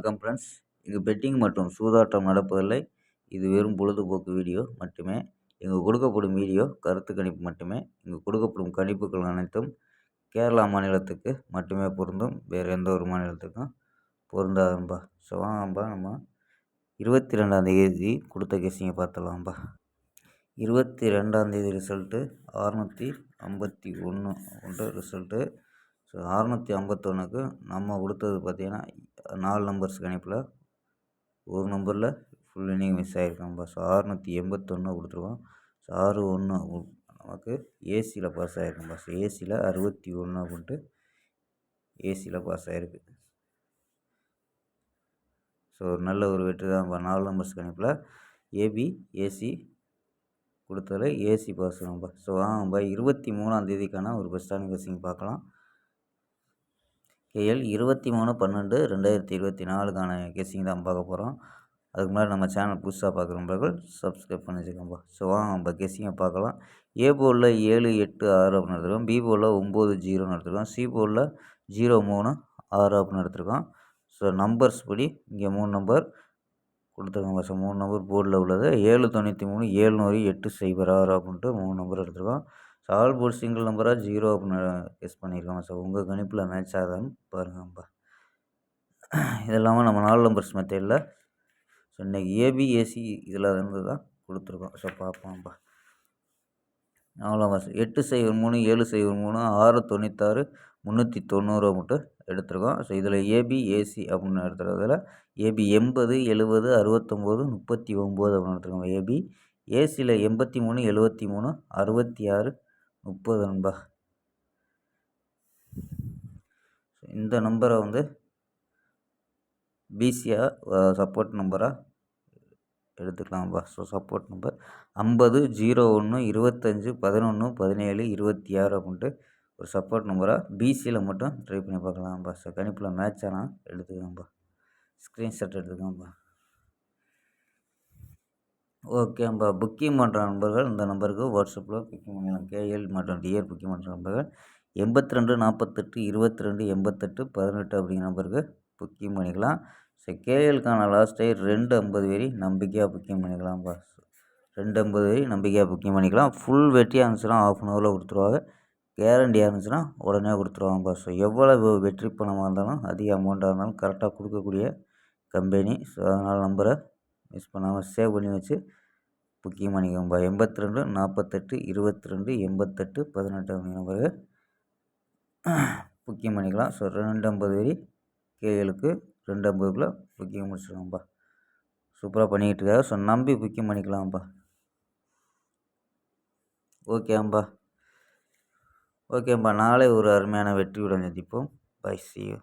வணக்கம் ஃப்ரெண்ட்ஸ். இங்கு பெட்டிங் மற்றும் சூதாட்டம் நடப்பதில்லை. இது வெறும் பொழுதுபோக்கு வீடியோ மட்டுமே. இங்கு கொடுக்கப்படும் வீடியோ கருத்து கணிப்பு மட்டுமே. இங்கு கொடுக்கப்படும் கணிப்புகள் அனைத்தும் கேரளா மாநிலத்துக்கு மட்டுமே பொருந்தும். வேறு எந்த ஒரு மாநிலத்துக்கும் பொருந்தாதும்பா. ஸோ வாங்கப்பா, நம்ம 22ஆம் கொடுத்த கெஸ்ஸிங்கை பார்த்துடலாம்ப்பா. 22ஆம் ரிசல்ட்டு 651 ரிசல்ட்டு. ஸோ 651க்கு நம்ம கொடுத்தது பார்த்திங்கன்னா 4 நம்பர்ஸ் கணிப்பில் ஒரு நம்பரில் ஃபுல் இன்னிங் மிஸ் ஆகிருக்காம்பா. ஸோ 681 கொடுத்துருக்கோம். ஸோ 61 நமக்கு ஏசியில் பாஸ் ஆகிருக்கும்பா. ஸோ ஏசியில் 61 அப்படின்ட்டு ஏசியில் பாஸ் ஆகிருக்கு. ஸோ நல்ல ஒரு வெற்றி தான்ப்பா. 4 நம்பர்ஸ் கணிப்பில் ஏபி ஏசி கொடுத்ததில் ஏசி பாஸ் தான்ப்பா. ஸோ வாங்கப்பா, 23ஆம் ஒரு பெஸ்ட்டான கெஸ்ஸிங் பார்க்கலாம். கேஎல் 23/12/2024 கெஸ்ஸிங் தான் பார்க்க போகிறோம். அதுக்கு முன்னாடி நம்ம சேனல் புதுசாக பார்க்குற நண்பர்கள் சப்ஸ்கிரைப் பண்ணி வச்சுக்கோம்பா. ஸோ வாங்க நம்ம கெஸ்ஸிங்கை பார்க்கலாம். ஏ போர்டில் 7, 8, 6 அப்படின்னு எடுத்துருக்கோம். பி போர்டில் 9, 0ன்னு எடுத்துருக்கோம். சி போர்டில் 0, 3, 6 அப்படின்னு எடுத்துருக்கோம். ஸோ நம்பர்ஸ் படி இங்கே 3 நம்பர் கொடுத்துருக்கோங்க. ஸோ 3 நம்பர் போர்டில் உள்ளது 793, 700, 806 அப்படின்ட்டு 3 நம்பர் எடுத்துருக்கோம். ஸோ ஆல் போர்ட் சிங்கிள் நம்பராக 0 அப்படின்னு கெஸ் பண்ணியிருக்கோம். ஸோ உங்கள் கணிப்பில் மேட்ச் ஆகுதான்னு பாருங்கப்பா. இது இல்லாமல் நம்ம 4 நம்பர்ஸ் மெத்தடில் ஸோ இன்றைக்கி ஏபிஏசி இதில் இருந்து தான் கொடுத்துருக்கோம். ஸோ பார்ப்போம்ப்பா. 4 நம்பர்ஸ் 803, 703, 696, 390 மட்டும் எடுத்துருக்கோம். ஸோ இதில் ஏபிஏசி அப்படின்னு எடுத்துறதுல ஏபி 80, 70, 69, 39 அப்படின்னு எடுத்துருக்கோம். ஏபி ஏசியில் 83, 73, 66, 30 நண்பா. இந்த நம்பரை வந்து பிசியாக சப்போர்ட் நம்பராக எடுத்துக்கலாம்ப்பா. ஸோ சப்போர்ட் நம்பர் 50, 01, 25, 11, 17, 26 அப்படின்ட்டு ஒரு சப்போர்ட் நம்பராக பிசியில் மட்டும் ட்ரை பண்ணி பார்க்கலாம்ப்பா. ஸோ கணிப்பில் மேட்ச் ஆனால் எடுத்துக்கலாம்ப்பா. ஸ்க்ரீன்ஷாட் எடுத்துக்கலாம்ப்பா. ஓகேப்பா. புக்கிங் பண்ணுற நண்பர்கள் இந்த நம்பருக்கு வாட்ஸ்அப்பில் புக்கிங் பண்ணலாம். கேஎல் மற்றும் டிஆர் புக்கிங் பண்ணுற நண்பர்கள் 82 48 22 88 18 அப்படிங்கிற நம்பருக்கு புக்கிங் பண்ணிக்கலாம். ஸோ கேஎலுக்கான லாஸ்ட் டை 250 வரி நம்பிக்கையாக புக்கிங் பண்ணிக்கலாம்ப்பா. 250 வரி நம்பிக்கையாக புக்கிங் பண்ணிக்கலாம். ஃபுல் வெற்றியாக இருந்துச்சுன்னா ½ அன் ஹவரில் கொடுத்துருவாங்க. கேரண்டியாக இருந்துச்சுன்னா உடனே கொடுத்துருவாங்கப்பா. ஸோ எவ்வளோ வெற்றி பணமாக இருந்தாலும் அதிக அமௌண்ட்டாக இருந்தாலும் கரெக்டாக கொடுக்கக்கூடிய கம்பெனி. ஸோ அதனால் நம்பரை மிஸ் பண்ணாமல் சேவ் பண்ணி வச்சு புக்கிங் பண்ணிக்கோங்கப்பா. 82 48 22 88 18 அப்படிங்கிற நம்பருக்கு புக்கிங் பண்ணிக்கலாம். ஸோ 250 வரி கேஎலுக்கு 250க்குள்ளே புக்கிங் முடிச்சிடுவோம்ப்பா. சூப்பராக பண்ணிக்கிட்டு இருக்காரு. ஸோ நம்பி புக்கிங் பண்ணிக்கலாம்ப்பா. ஓகேப்பா. நாளை ஒரு அருமையான வெற்றியுடன் சந்திப்போம். Bye, see you.